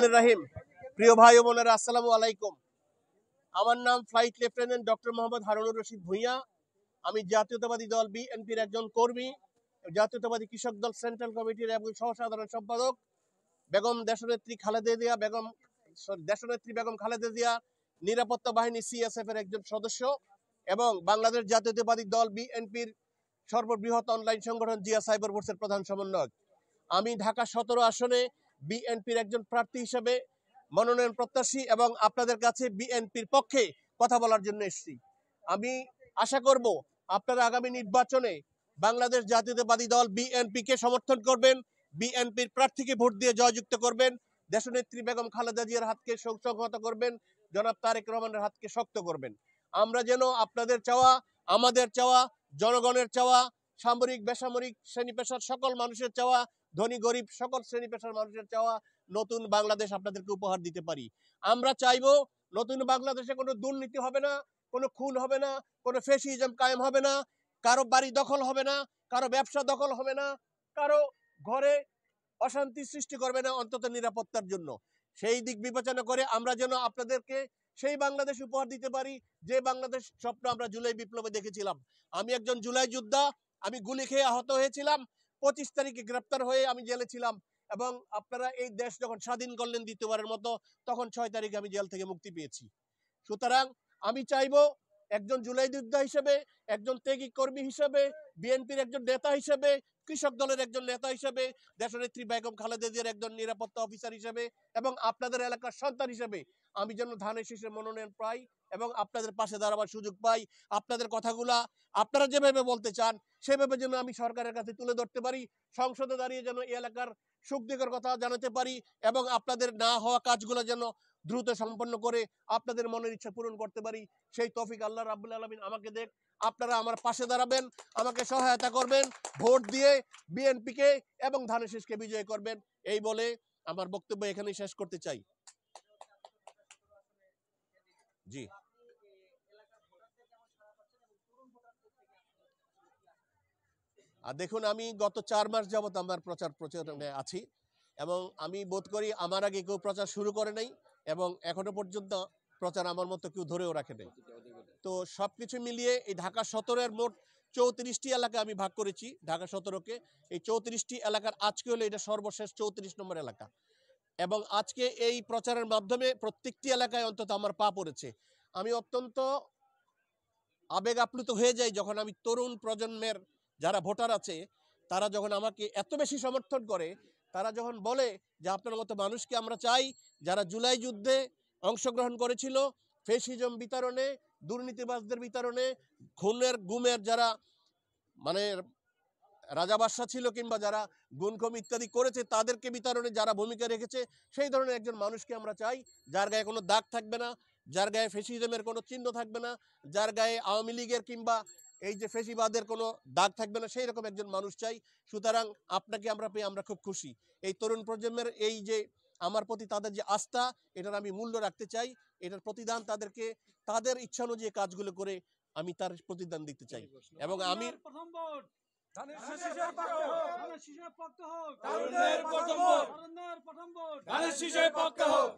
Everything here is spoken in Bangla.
রাহিম। প্রিয় ভাই ও বোনেরা, আসসালামু আলাইকুম। আমার নাম flight lieutenant doctor Mohammad Harunur Rashid Bhuiyan. আমি জাতীয়তাবাদী দল বিএনপির একজন কর্মী, জাতীয়তাবাদী কৃষক দল সেন্ট্রাল কমিটির এবং সহসাধারণ সম্পাদক। দেশনেত্রী বেগম খালেদা জিয়া নিরাপত্তা বাহিনী সিএসএফ এর একজন সদস্য এবং বাংলাদেশ জাতীয়তাবাদী দল বিএনপির সর্ববৃহৎ অনলাইন সংগঠন জিয়া সাইবার ফোর্সের প্রধান সমন্বয়ক। আমি ঢাকা 17 আসনে বিএনপির একজন প্রার্থী হিসেবে মনোনয়ন প্রত্যাশী এবং আপনাদের কাছে বিএনপির পক্ষে কথা বলার জন্য এসেছি। আমি আশা করব আপনারা আগামী নির্বাচনে বাংলাদেশ জাতীয়তাবাদী দল বিএনপিকে সমর্থন করবেন, বিএনপির প্রার্থীকে ভোট দিয়ে জয়যুক্ত করবেন, দেশনেত্রী বেগম খালেদা জিয়ার হাতকে সুসংহত করবেন, জনাব তারেক রহমানের হাতকে শক্ত করবেন। আমরা যেন আপনাদের চাওয়া, আমাদের চাওয়া, জনগণের চাওয়া, সামরিক বেসামরিক শ্রেণী পেশার সকল মানুষের চাওয়া, ধনী গরিব সকল শ্রেণী পেশার মানুষের চাওয়া নতুন বাংলাদেশ আপনাদেরকে উপহার দিতে পারি। আমরা চাইবো নতুন বাংলাদেশে কোনো দুর্নীতি হবে না, কোনো খুন হবে না, কোনো ফ্যাসিজম কায়েম হবে না, কারো বাড়ি দখল হবে না, কারো ব্যবসা দখল হবে না, কারো ঘরে অশান্তি সৃষ্টি করবে না, অন্তত নিরাপত্তার জন্য। সেই দিক বিবেচনা করে আমরা যেন আপনাদেরকে সেই বাংলাদেশ উপহার দিতে পারি যে বাংলাদেশ স্বপ্ন আমরা জুলাই বিপ্লবে দেখেছিলাম। আমি একজন জুলাই যোদ্ধা, আমি গুলি খেয়ে আহত হয়েছিলাম, 25 তারিখে গ্রেপ্তার হয়ে আমি জেলে ছিলাম এবং আপনারা এই দেশ যখন স্বাধীন করলেন দ্বিতীয়বারের মতো, তখন 6 তারিখে আমি জেল থেকে মুক্তি পেয়েছি। সুতরাং আমি চাইবো একজন জুলাই যোদ্ধা হিসেবে, একজন ত্যাগী কর্মী হিসেবে, বিএনপির একজন নেতা হিসেবে, কৃষক দলের একজন নেতা হিসেবে, দেশনেত্রী বেগম খালেদা জিয়ার একজন নিরাপত্তা অফিসার হিসেবে এবং আপনাদের এলাকার সন্তান হিসেবে আমি যেন ধানের শীষের মনোনয়ন পাই এবং আপনাদের পাশে দাঁড়াবার সুযোগ পাই। আপনাদের কথাগুলা আপনারা যেভাবে বলতে চান সেভাবে যেন আমি সরকারের কাছে তুলে ধরতে পারি, সংসদে দাঁড়িয়ে যেন এই এলাকার সুখ দিকের কথা জানাতে পারি এবং আপনাদের না হওয়া কাজগুলো যেন দ্রুত সম্পন্ন করে আপনাদের মনের ইচ্ছা পূরণ করতে পারি। সেই তৌফিক আল্লাহ রাব্বুল আলামিন আমাকে দেখ। আপনারা আমার পাশে দাঁড়াবেন, আমাকে সহায়তা করবেন, ভোট দিয়ে বিএনপিকে এবং ধানের শীষকে বিজয় করবেন। এই বলে আমার বক্তব্য এখানেই শেষ করতে চাই। জি, দেখুন, আমি গত 4 মাস যাবত আমার প্রচারণায় আছি এবং আমি বোধ করি আমার আগে কেউ প্রচার শুরু করে নাই এবং এখনো পর্যন্ত প্রচার আমার মতো কেউ ধরেও রাখে নাই। তো সবকিছু মিলিয়ে এই ঢাকা 17-এর মোট 34টি এলাকা আমি ভাগ করেছি। ঢাকা 17কে এই 34টি এলাকার আজকে হলো এটা সর্বশেষ 34 নম্বর এলাকা এবং আজকে এই প্রচারের মাধ্যমে প্রত্যেকটি এলাকায় অন্তত আমার পা পড়েছে। আমি অত্যন্ত আবেগ আপ্লুত হয়ে যাই যখন আমি তরুণ প্রজন্মের যারা ভোটার আছে তারা যখন আমাকে এত বেশি সমর্থন করে, তারা যখন বলে যে আপনার মতো মানুষকে আমরা চাই যারা জুলাই যুদ্ধে অংশগ্রহণ করেছিল, ফ্যাসিজম বিতরণে, দুর্নীতিবাজদের বিতরণে, গুমের যারা মানে রাজা বাদশাহ ছিল কিংবা যারা গুনখম ইত্যাদি করেছে তাদেরকে বিতরণে যারা ভূমিকা রেখেছে, সেই ধরনের একজন মানুষকে আমরা চাই যার গায়ে কোনো দাগ থাকবে না, যার গায়ে ফ্যাসিজমের কোনো চিহ্ন থাকবে না, যার গায়ে আওয়ামী লীগের কিংবা এই যে ফ্যাসিবাদের কোনো দাগ থাকবে না, সেই রকম একজন মানুষ চাই। সুতরাং আপনাকে আমরা পেয়ে আমরা খুব খুশি। এই তরুণ প্রজন্মের এই যে আমার প্রতি তাদের যে আস্থা, এটার আমি মূল্য রাখতে চাই। এটার প্রতিদান তাদেরকে তাদের ইচ্ছা অনুযায়ী কাজগুলো করে আমি তার প্রতিদান দিতে চাই এবং আমি ধানের শীষের পক্ষে হোক, তরুণদের প্রথম ভোট, ধানের শীষের পক্ষে হোক।